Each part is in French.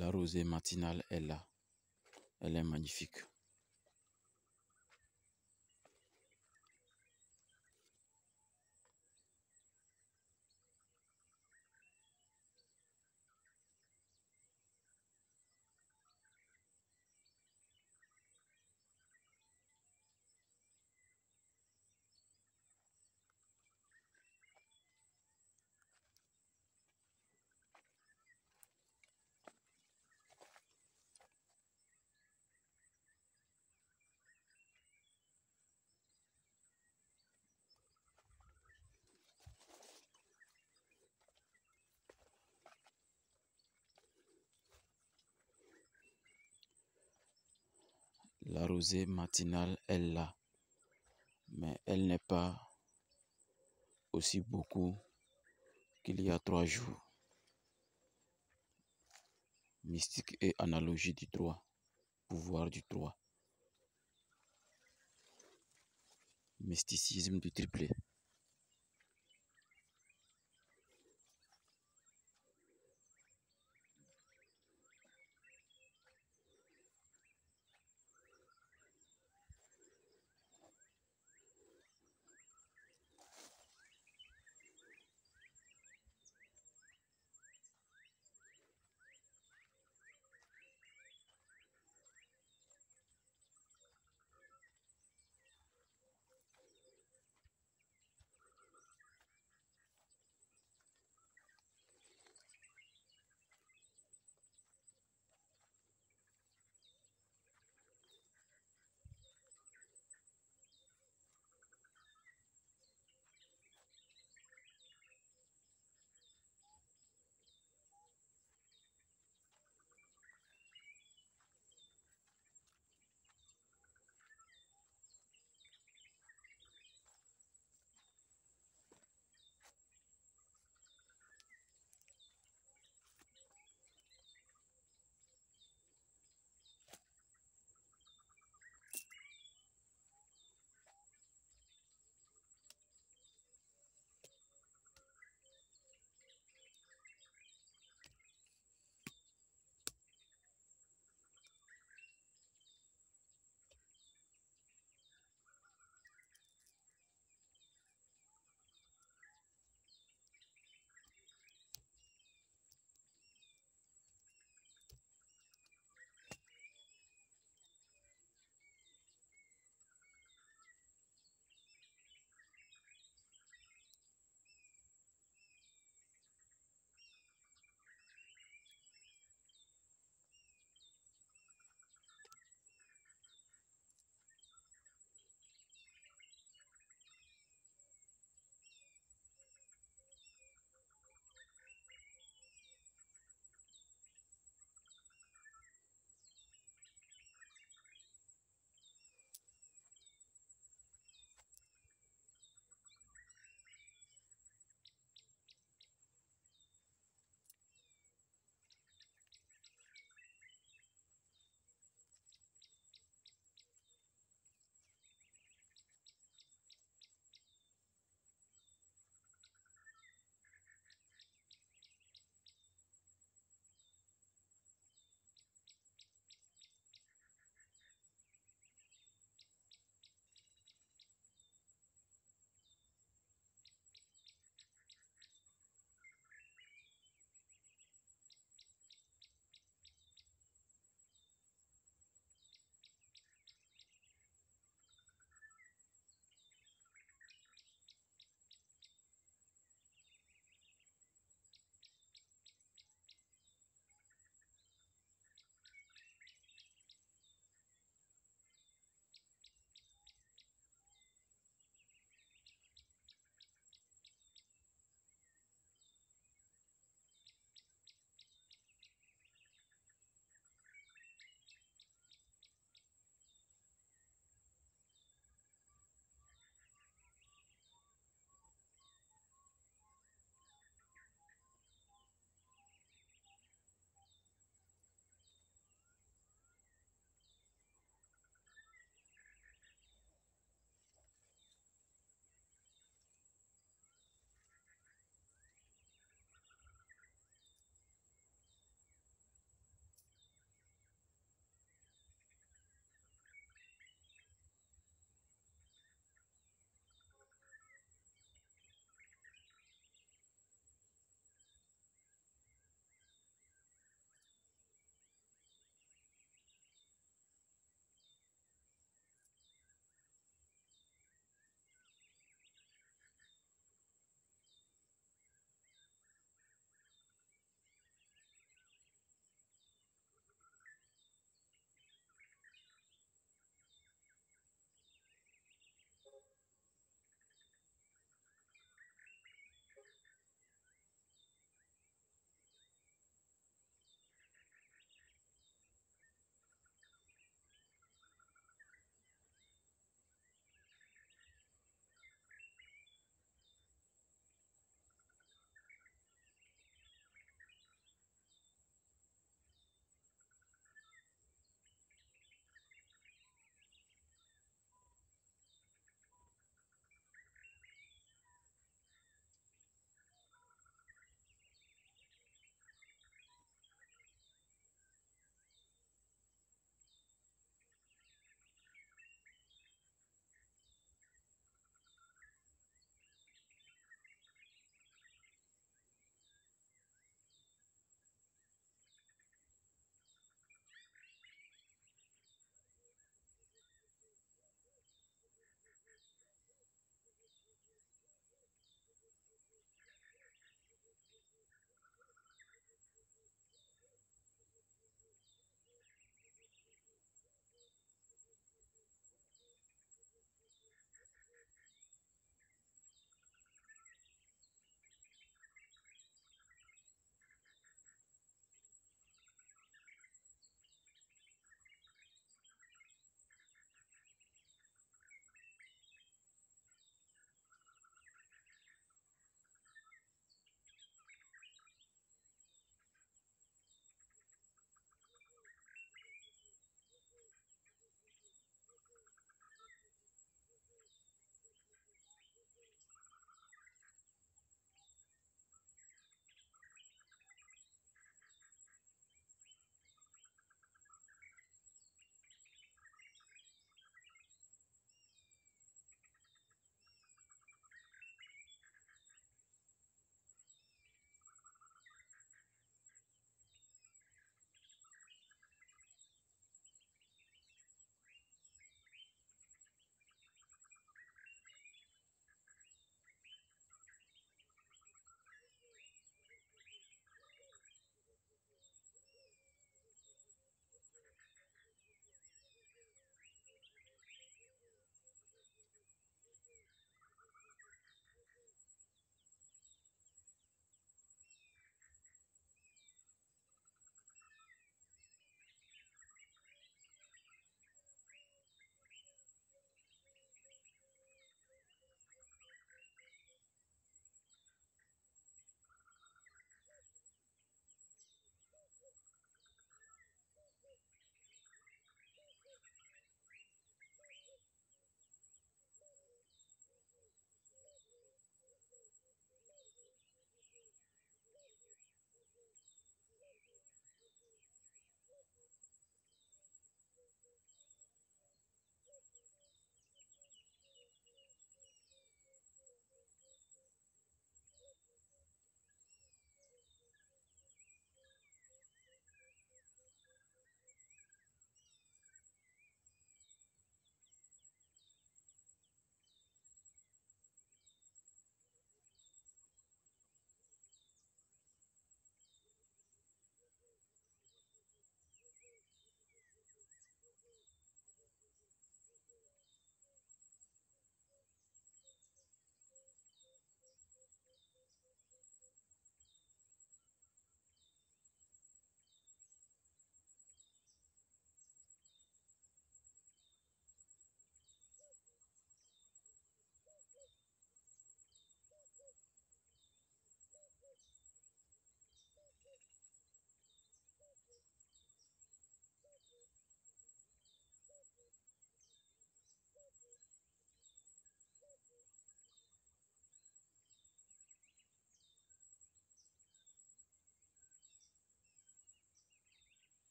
La rosée matinale est là. Elle est magnifique. La rosée matinale est là, mais elle n'est pas aussi beaucoup qu'il y a 3 jours. Mystique et analogie du 3, pouvoir du 3. Mysticisme du triplé.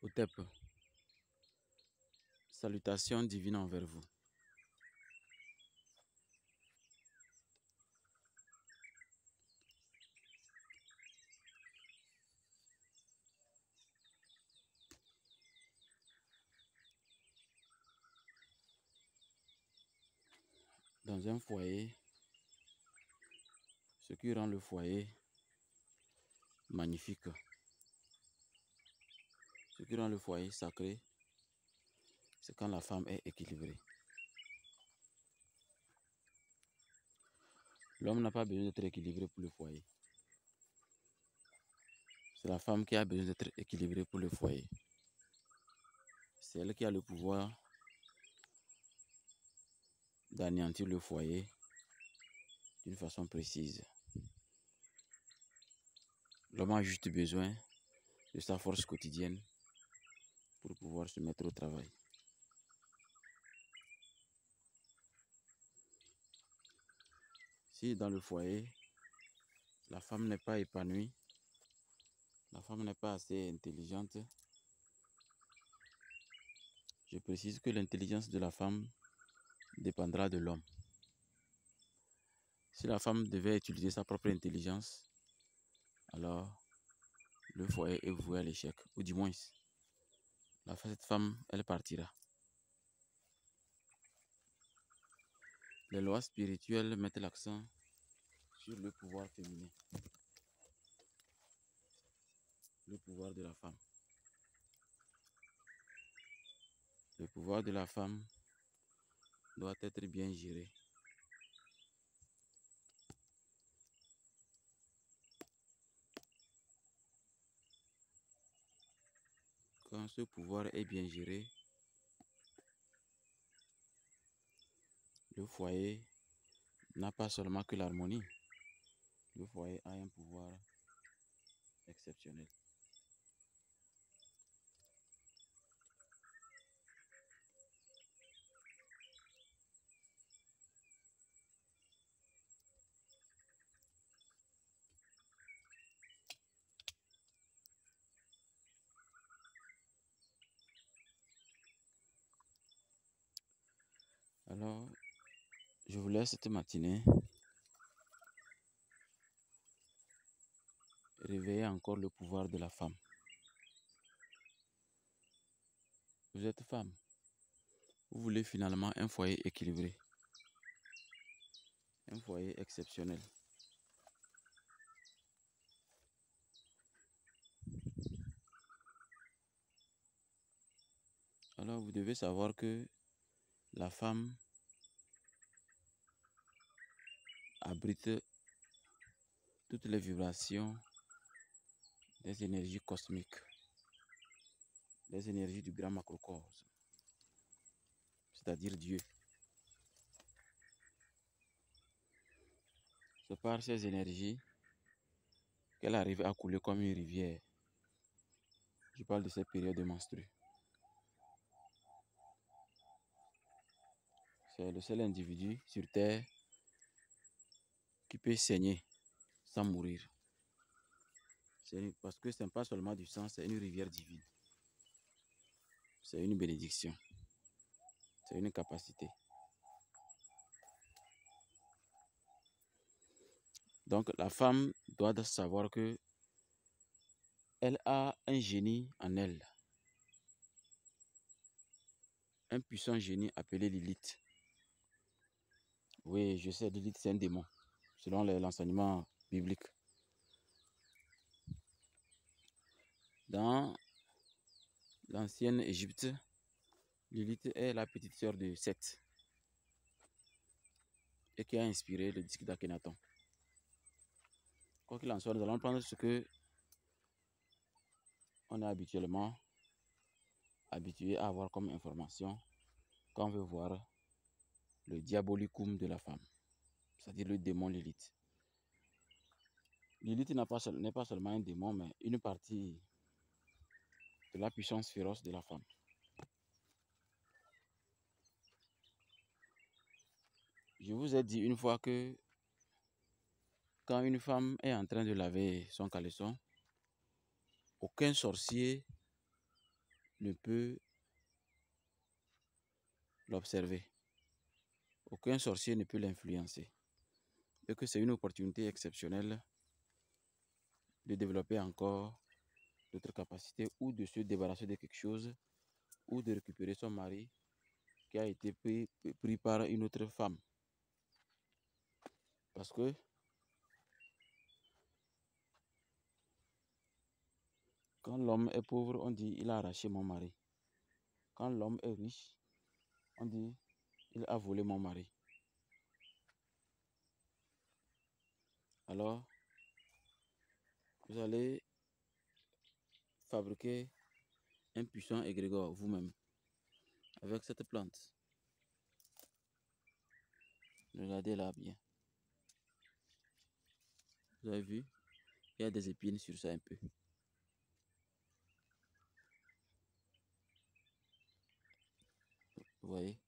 Otep, salutations divines envers vous. Dans un foyer, ce qui rend le foyer magnifique, ce qui rend le foyer sacré, c'est quand la femme est équilibrée. L'homme n'a pas besoin d'être équilibré pour le foyer. C'est la femme qui a besoin d'être équilibrée pour le foyer. C'est elle qui a le pouvoir d'anéantir le foyer d'une façon précise. L'homme a juste besoin de sa force quotidienne pour pouvoir se mettre au travail. Si dans le foyer, la femme n'est pas épanouie, la femme n'est pas assez intelligente, je précise que l'intelligence de la femme dépendra de l'homme. Si la femme devait utiliser sa propre intelligence, alors le foyer est voué à l'échec, ou du moins, cette femme, elle partira. Les lois spirituelles mettent l'accent sur le pouvoir féminin, le pouvoir de la femme. Le pouvoir de la femme doit être bien géré. Quand ce pouvoir est bien géré, le foyer n'a pas seulement que l'harmonie, le foyer a un pouvoir exceptionnel. Alors, je vous laisse cette matinée réveiller encore le pouvoir de la femme. Vous êtes femme. Vous voulez finalement un foyer équilibré, un foyer exceptionnel. Alors, vous devez savoir que la femme abrite toutes les vibrations des énergies cosmiques, des énergies du grand macrocosme, c'est-à-dire Dieu. C'est par ces énergies qu'elle arrive à couler comme une rivière. Je parle de ces périodes de menstrues. C'est le seul individu sur Terre qui peut saigner sans mourir. Parce que ce n'est pas seulement du sang, c'est une rivière divine. C'est une bénédiction. C'est une capacité. Donc la femme doit savoir que elle a un génie en elle. Un puissant génie appelé Lilith. Oui, je sais, Lilith c'est un démon, selon l'enseignement biblique. Dans l'ancienne Égypte, Lilith est la petite sœur de Seth et qui a inspiré le disque d'Akhenaton. Quoi qu'il en soit, nous allons prendre ce que on est habituellement habitué à avoir comme information quand on veut voir le diabolicum de la femme, c'est-à-dire le démon Lilith. Lilith n'est pas seulement un démon, mais une partie de la puissance féroce de la femme. Je vous ai dit une fois que quand une femme est en train de laver son caleçon, aucun sorcier ne peut l'observer. Aucun sorcier ne peut l'influencer. Et que c'est une opportunité exceptionnelle de développer encore d'autres capacités ou de se débarrasser de quelque chose ou de récupérer son mari qui a été pris par une autre femme. Parce que quand l'homme est pauvre, on dit il a arraché mon mari. Quand l'homme est riche, on dit il a volé mon mari. Alors, vous allez fabriquer un puissant égrégore vous-même avec cette plante. Regardez là bien. Vous avez vu? Il y a des épines sur ça un peu. Vous voyez?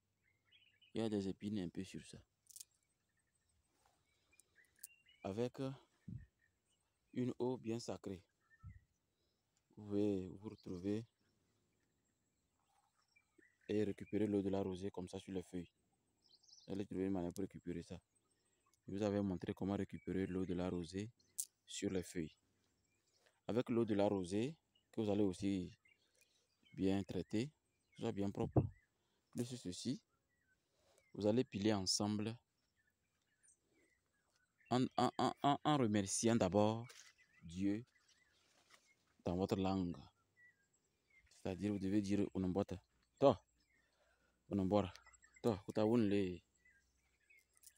Il y a des épines un peu sur ça. Avec une eau bien sacrée, vous pouvez vous retrouver et récupérer l'eau de la rosée comme ça sur les feuilles. Vous allez trouver une manière pour récupérer ça. Je vous avais montré comment récupérer l'eau de la rosée sur les feuilles. Avec l'eau de la rosée, que vous allez aussi bien traiter, soit bien propre. Plus ceci, vous allez piler ensemble en remerciant d'abord Dieu dans votre langue. C'est-à-dire, vous devez dire Unumbota. To, Unumbora. To, kuta wunle.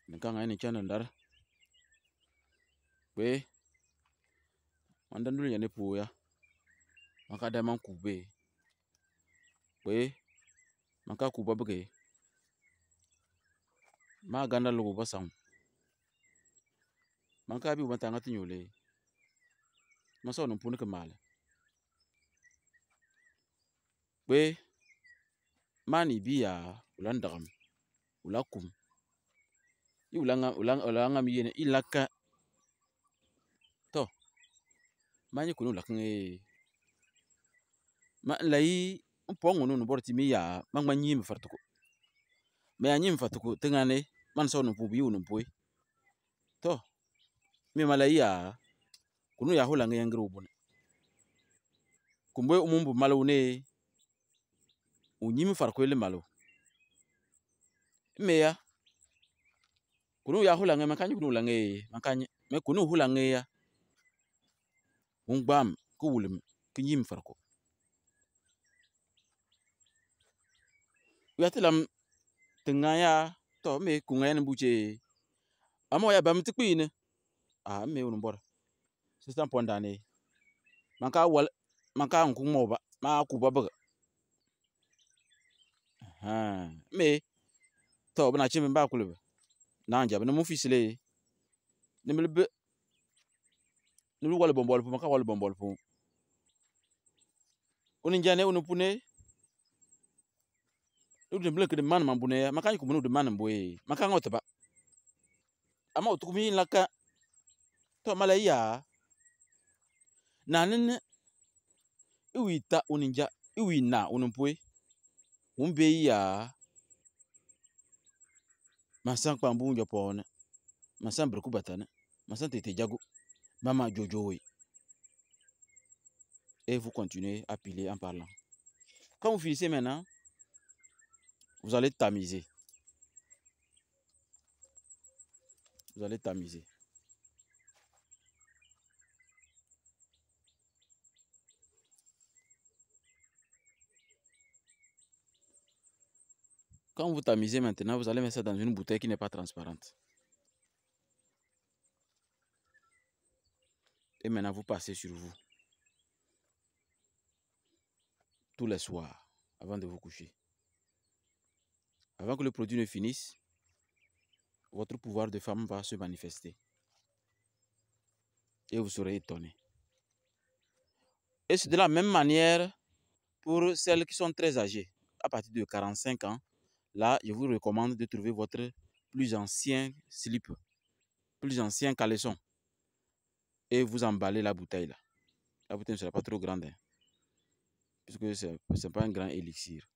Nkanga ni chana ndara. We, mandandul yane puya. Maka man kube. We, maka kuba bege. Ma ganda logo basang. Maka bi ubantanga tinyole. Masa unumpuni kemale. We, mani biya ulandagam. Ulakum. Ulanga miyene ilaka. To, mani kunu laknge. Ma lai mpong unu borti miya mangma nyim fartuko. Me anyim fartuko tengane man so no pubi unu pui. To, mi malai ya kunu ya hula nge ngru bune. Kumbe umumbu malo ne unyim farko ele malo. Me ya kunu ya hula nge makanyi kunu lange makanyi me kunu hula nge ya ungbam ku wulim kinyim farko. Uyatilam tengaya to me kungaya mbuche amo ya bam tikpi ne me unu bora sistan pondane manka wal manka nku moba ma ku babaga me to bana chimbe ba kulube na njabe no mufisile ne melbe ne wal bombol pu manka wal bombol pu uni njane unu pune de blek de man mambune ya manka ku munu de man mboye manka ngotba ama otukumi laka to malaya nanin iwita uninja iwina unumpue umbe ya masan kpambu njopone masan berkubatane masan tete jago mama jojowe et vous continuez à piler en parlant. Quand vous finissez maintenant, vous allez tamiser. Vous allez tamiser. Quand vous tamisez maintenant, vous allez mettre ça dans une bouteille qui n'est pas transparente. Et maintenant, vous passez sur vous. Tous les soirs, avant de vous coucher. Avant que le produit ne finisse, votre pouvoir de femme va se manifester. Et vous serez étonné. Et c'est de la même manière pour celles qui sont très âgées. À partir de 45 ans, là, je vous recommande de trouver votre plus ancien slip, plus ancien caleçon. Et vous emballez la bouteille là. La bouteille ne sera pas trop grande. Hein. puisque ce n'est pas un grand élixir.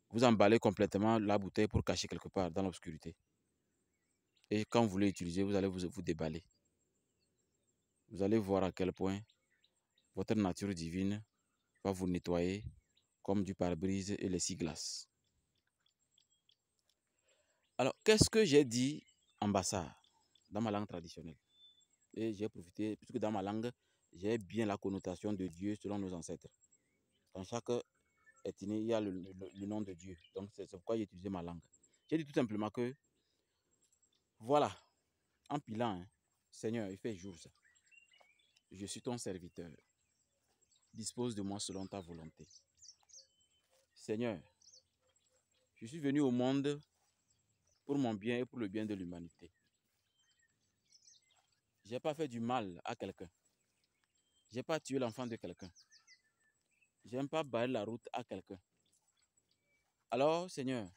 Vous emballez complètement la bouteille pour cacher quelque part dans l'obscurité. Et quand vous voulez utiliser, vous allez vous déballer. Vous allez voir à quel point votre nature divine va vous nettoyer comme du pare-brise et les scie-glaces. Alors, qu'est-ce que j'ai dit en bassa dans ma langue traditionnelle? Et j'ai profité, puisque dans ma langue, j'ai bien la connotation de Dieu selon nos ancêtres. Dans chaque ethnie, il y a le nom de Dieu. Donc, c'est pourquoi j'ai utilisé ma langue. J'ai dit tout simplement que, voilà, en pilant, hein, Seigneur, il fait jour ça. Je suis ton serviteur. Dispose de moi selon ta volonté. Seigneur, je suis venu au monde pour mon bien et pour le bien de l'humanité. Je n'ai pas fait du mal à quelqu'un. Je n'ai pas tué l'enfant de quelqu'un. Je n'aime pas barrer la route à quelqu'un. Alors, Seigneur,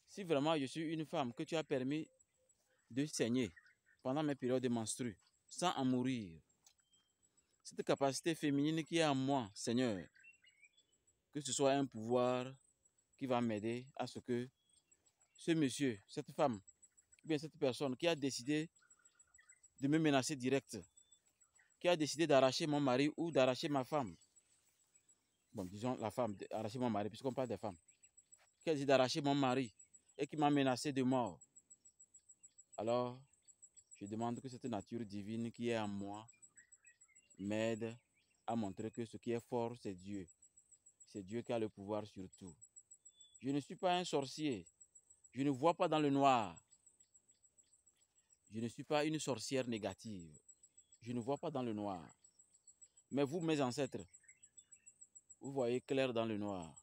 si vraiment je suis une femme que tu as permis de saigner pendant mes périodes de menstrues, sans en mourir, cette capacité féminine qui est en moi, Seigneur, que ce soit un pouvoir qui va m'aider à ce que ce monsieur, cette femme, ou bien cette personne qui a décidé de me menacer direct, qui a décidé d'arracher mon mari ou d'arracher ma femme, bon, disons la femme, d'arracher mon mari, puisqu'on parle des femmes, qui a décidé d'arracher mon mari et qui m'a menacé de mort, alors je demande que cette nature divine qui est en moi m'aide à montrer que ce qui est fort, c'est Dieu. C'est Dieu qui a le pouvoir sur tout. Je ne suis pas un sorcier. Je ne vois pas dans le noir. Je ne suis pas une sorcière négative. Je ne vois pas dans le noir. Mais vous, mes ancêtres, vous voyez clair dans le noir.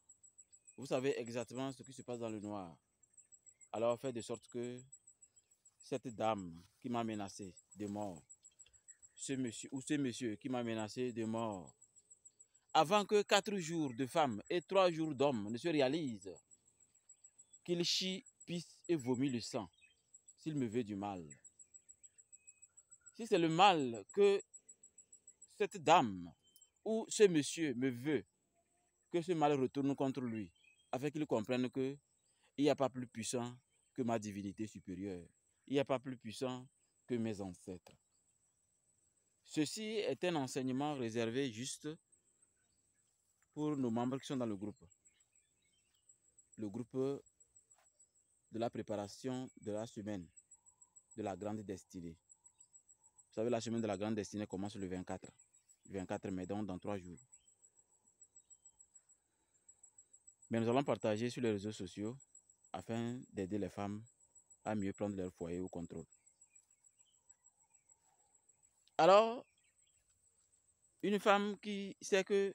Vous savez exactement ce qui se passe dans le noir. Alors faites de sorte que cette dame qui m'a menacé de mort, ce monsieur qui m'a menacé de mort, avant que 4 jours de femmes et 3 jours d'hommes ne se réalisent, qu'il chie, pisse et vomit le sang, s'il me veut du mal. Si c'est le mal que cette dame ou ce monsieur me veut, que ce mal retourne contre lui, afin qu'il comprenne qu'il n'y a pas plus puissant que ma divinité supérieure. Il n'y a pas plus puissant que mes ancêtres. Ceci est un enseignement réservé juste pour nos membres qui sont dans le groupe. Le groupe de la préparation de la semaine de la grande destinée. Vous savez, la semaine de la grande destinée commence le 24 mai, donc dans 3 jours. Mais nous allons partager sur les réseaux sociaux afin d'aider les femmes à mieux prendre leur foyer au contrôle. Alors, une femme qui sait que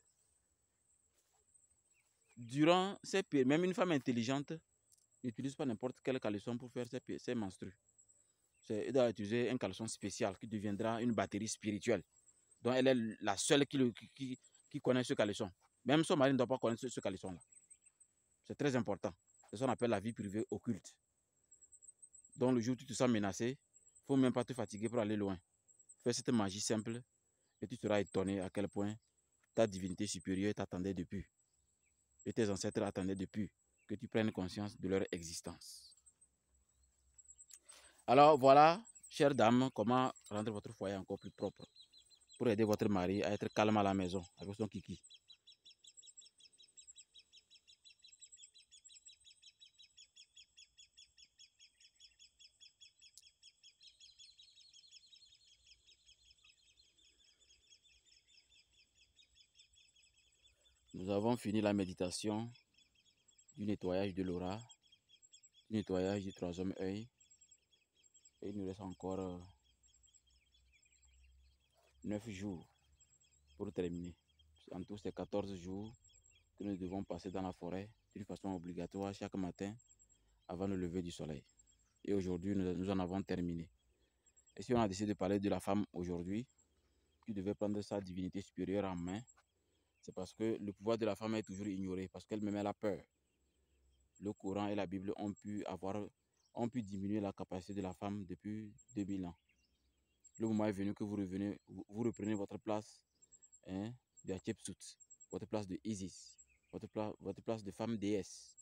durant ces périodes, même une femme intelligente n'utilise pas n'importe quel caleçon pour faire ses menstrues. Elle doit utiliser un caleçon spécial qui deviendra une batterie spirituelle. Donc, elle est la seule qui connaît ce caleçon. Même son mari ne doit pas connaître ce caleçon-là. C'est très important. C'est ce qu'on appelle la vie privée occulte. Donc, le jour où tu te sens menacé, il ne faut même pas te fatiguer pour aller loin. Fais cette magie simple et tu seras étonné à quel point ta divinité supérieure t'attendait depuis. Et tes ancêtres attendaient depuis que tu prennes conscience de leur existence. Alors voilà, chère dame, comment rendre votre foyer encore plus propre pour aider votre mari à être calme à la maison avec son kiki. Nous avons fini la méditation du nettoyage de l'aura, du nettoyage du troisième œil. Et il nous reste encore 9 jours pour terminer. En tout, c'est 14 jours que nous devons passer dans la forêt d'une façon obligatoire chaque matin avant le lever du soleil. Et aujourd'hui, nous en avons terminé. Et si on a décidé de parler de la femme aujourd'hui, qui devait prendre sa divinité supérieure en main, c'est parce que le pouvoir de la femme est toujours ignoré, parce qu'elle me met la peur. Le Coran et la Bible ont pu diminuer la capacité de la femme depuis 2000 ans. Le moment est venu que vous reprenez votre place, hein, de Hatshepsut. votre place de Isis, votre place de femme déesse.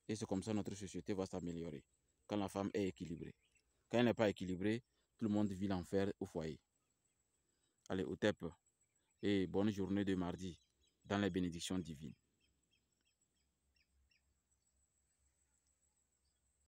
Et c'est comme ça que notre société va s'améliorer, quand la femme est équilibrée. Quand elle n'est pas équilibrée, tout le monde vit l'enfer au foyer. Allez, au TEP, et bonne journée de mardi, dans les bénédictions divines.